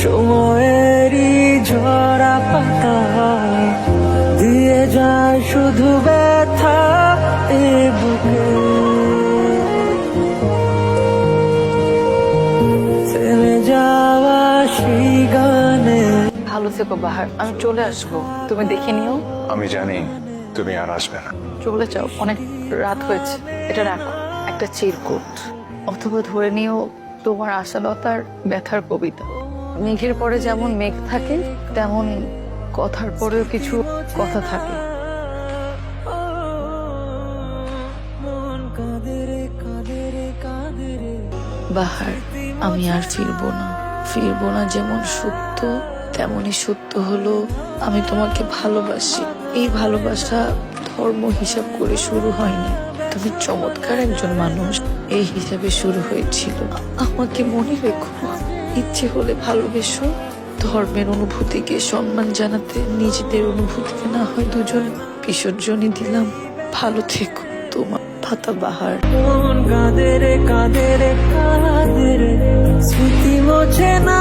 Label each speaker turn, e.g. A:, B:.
A: সময়েরই ঝরা পাতা দিয়ে যায় শুধু ব্যথা এ বুকে। থেমে যাওয়া সেই গানে।
B: ভালো থেকো বাহার, আমি চলে আসবো, তুমি দেখে নিও।
C: আমি জানি তুমি আর আসবে না।
B: চলে যাও, অনেক রাত হয়েছে। এটা রাখো, একটা চিরকুট, অথবা ধরে নিও তোমার আশালতার ব্যথার কবিতা। মেঘের পরে যেমন মেঘ থাকে, তেমন কথার পরেও কিছু কথা থাকে। বাহার, আমি আর ফিরবো না যেমন সত্য, তেমনই সত্য হলো আমি তোমাকে ভালোবাসি। এই ভালোবাসা ধর্ম হিসাব করে শুরু হয়নি, তুমি চমৎকার একজন মানুষ, এই হিসাবে শুরু হয়েছিল। আমাকে মনে রেখো, ইচ্ছে হলে ভালোবেসো। ধর্মের অনুভূতিকে সম্মান জানাতে নিজেদের অনুভূতিকে না হয় দুজন বিসর্জনই দিলাম। ভালো থেকো, তোমার পাতা বাহার।
A: মন কাঁদে রে, স্মৃতি মোছে না।